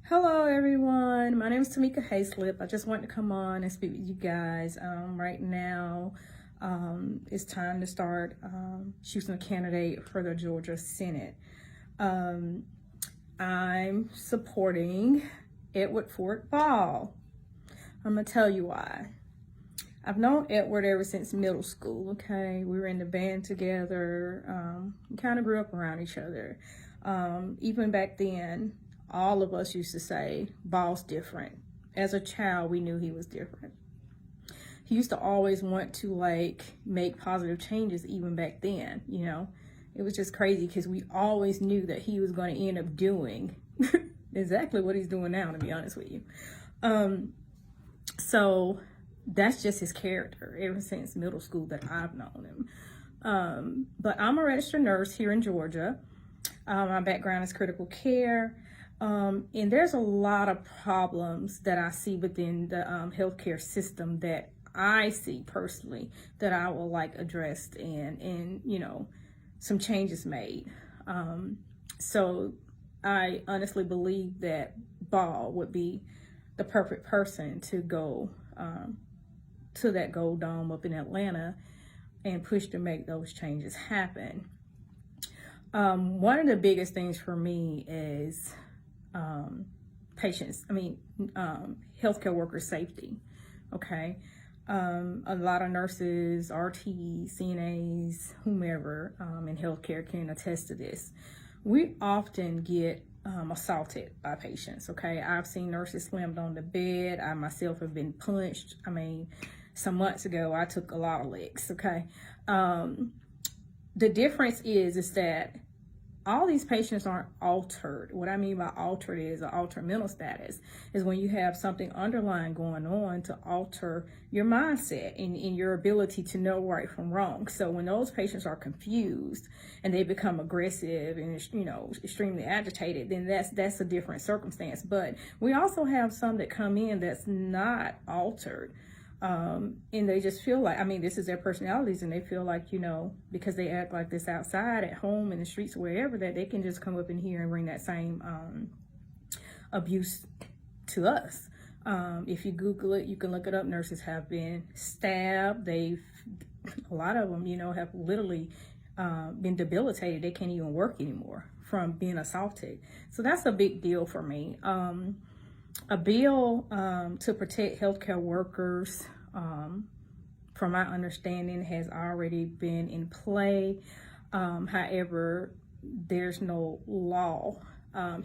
Hello everyone, my name is Tamika Hayslip. I just wanted to come on and speak with you guys. Right now, it's time to start choosing a candidate for the Georgia Senate. I'm supporting Edward Ford Ball. I'm gonna tell you why. I've known Edward ever since middle school, okay? We were in the band together, we kind of grew up around each other. Even back then, all of us used to say, Ball's different. As a child, we knew he was different. He used to always want to make positive changes even back then, you know? It was just crazy because we always knew that he was going to end up doing exactly what he's doing now, to be honest with you. So that's just his character ever since middle school that I've known him. But I'm a registered nurse here in Georgia. My background is critical care. And there's a lot of problems that I see within the healthcare system that I see personally that I will addressed and you know, some changes made. So I honestly believe that Ball would be the perfect person to go to that Gold Dome up in Atlanta and push to make those changes happen. One of the biggest things for me is healthcare worker safety. Okay. A lot of nurses, RTs, CNAs, whomever in healthcare can attest to this. We often get assaulted by patients. Okay. I've seen nurses slammed on the bed. I myself have been punched. Some months ago, I took a lot of licks. Okay. The difference is that all these patients aren't altered. What I mean by altered is an altered mental status is when you have something underlying going on to alter your mindset and your ability to know right from wrong. So when those patients are confused and they become aggressive and, you know, extremely agitated, then that's a different circumstance. But we also have some that come in that's not altered. And they just feel like, this is their personalities, and they feel like, you know, because they act like this outside, at home, in the streets, wherever, that they can just come up in here and bring that same abuse to us. If you Google it, you can look it up. Nurses have been stabbed. A lot of them, you know, have literally been debilitated. They can't even work anymore from being assaulted. So that's a big deal for me. A bill to protect healthcare workers, from my understanding, has already been in play. However, there's no law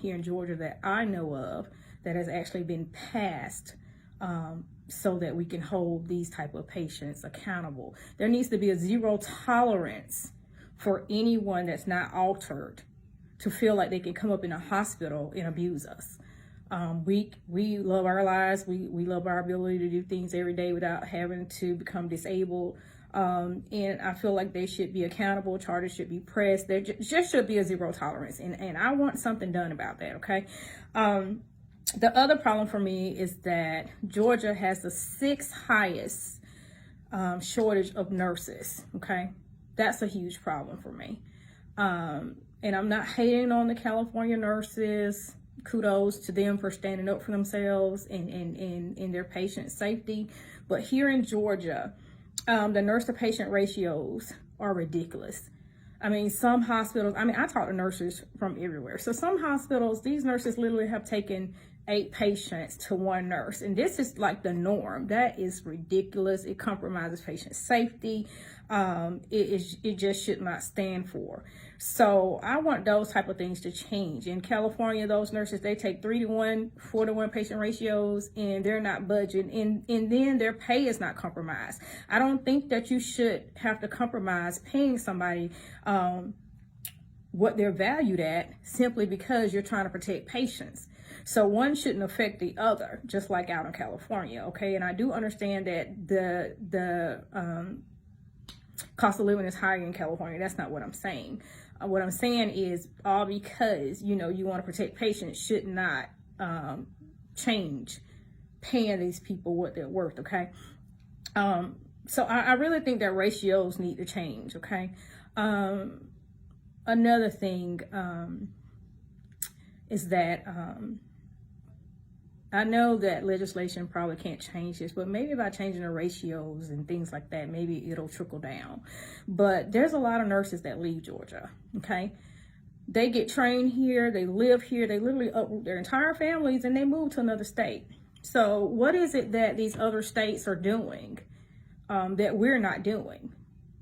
here in Georgia that I know of that has actually been passed so that we can hold these type of patients accountable. There needs to be a zero tolerance for anyone that's not altered to feel like they can come up in a hospital and abuse us. We love our lives. We love our ability to do things every day without having to become disabled. And I feel like they should be accountable. Charges should be pressed. There just should be a zero tolerance. And I want something done about that. Okay. The other problem for me is that Georgia has the 6th highest shortage of nurses. Okay. That's a huge problem for me. And I'm not hating on the California nurses. Kudos to them for standing up for themselves and their patient safety. But here in Georgia, the nurse to patient ratios are ridiculous. Some hospitals, I talk to nurses from everywhere. So some hospitals, these nurses literally have taken 8 patients to one nurse. And this is like the norm. That is ridiculous. It compromises patient safety. It just should not stand for. So I want those type of things to change. In California, those nurses, they take 3-to-1, 4-to-1 patient ratios, and they're not budging. And then their pay is not compromised. I don't think that you should have to compromise paying somebody what they're valued at simply because you're trying to protect patients. So one shouldn't affect the other, just like out in California, okay? And I do understand that the cost of living is higher in California. That's not what I'm saying. What I'm saying is all because, you know, you want to protect patients should not change paying these people what they're worth, okay? So I really think that ratios need to change, okay? Another thing is that I know that legislation probably can't change this, but maybe by changing the ratios and things like that, maybe it'll trickle down. But there's a lot of nurses that leave Georgia, okay? They get trained here, they live here, they literally uproot their entire families and they move to another state. So what is it that these other states are doing that we're not doing?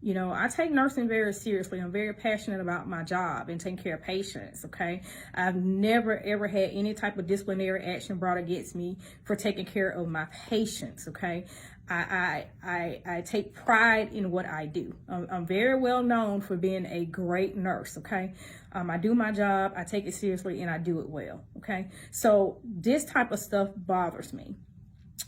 You know, I take nursing very seriously. I'm very passionate about my job and taking care of patients, okay? I've never, ever had any type of disciplinary action brought against me for taking care of my patients, okay? I take pride in what I do. I'm very well known for being a great nurse, okay? I do my job, I take it seriously, and I do it well, okay? So this type of stuff bothers me.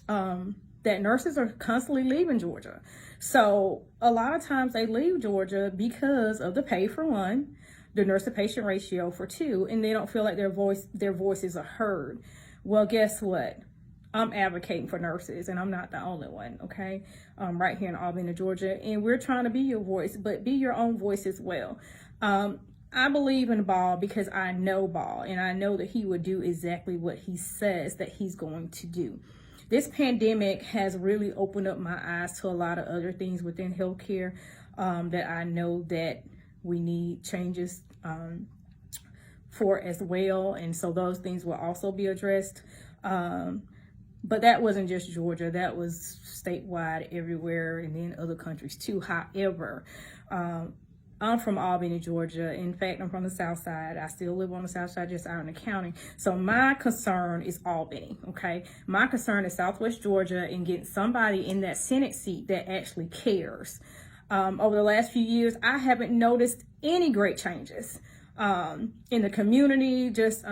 That nurses are constantly leaving Georgia. So a lot of times they leave Georgia because of the pay for one, the nurse to patient ratio for two, and they don't feel like their voices are heard. Well, guess what? I'm advocating for nurses, and I'm not the only one, okay? Right here in Albany, Georgia, and we're trying to be your voice, but be your own voice as well. I believe in Ball because I know Ball, and I know that he would do exactly what he says that he's going to do. This pandemic has really opened up my eyes to a lot of other things within healthcare that I know that we need changes for as well. And so those things will also be addressed. But that wasn't just Georgia, that was statewide everywhere and in other countries too. However, I'm from Albany, Georgia. In fact, I'm from the South Side. I still live on the South Side, just out in the county. So my concern is Albany, okay? My concern is Southwest Georgia and getting somebody in that Senate seat that actually cares. Over the last few years, I haven't noticed any great changes in the community, just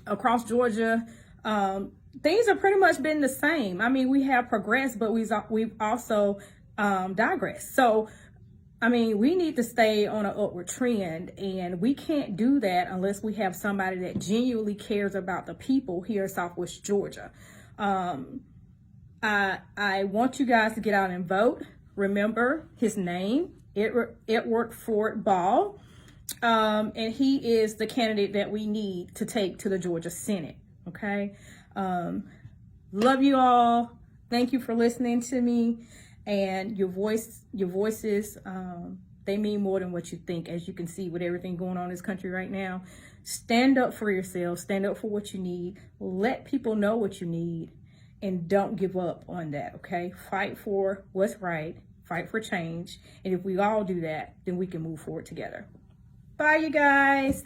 across Georgia. Things have pretty much been the same. I mean, we have progressed, but we've also digressed. So, I mean, we need to stay on an upward trend, and we can't do that unless we have somebody that genuinely cares about the people here in Southwest Georgia. I want you guys to get out and vote. Remember his name, Edward Ford Ball, and he is the candidate that we need to take to the Georgia Senate, okay? Love you all. Thank you for listening to me. And your voices, they mean more than what you think. As you can see with everything going on in this country right now, stand up for yourself, stand up for what you need, let people know what you need, and don't give up on that, okay? Fight for what's right, fight for change, and if we all do that, then we can move forward together. Bye, you guys.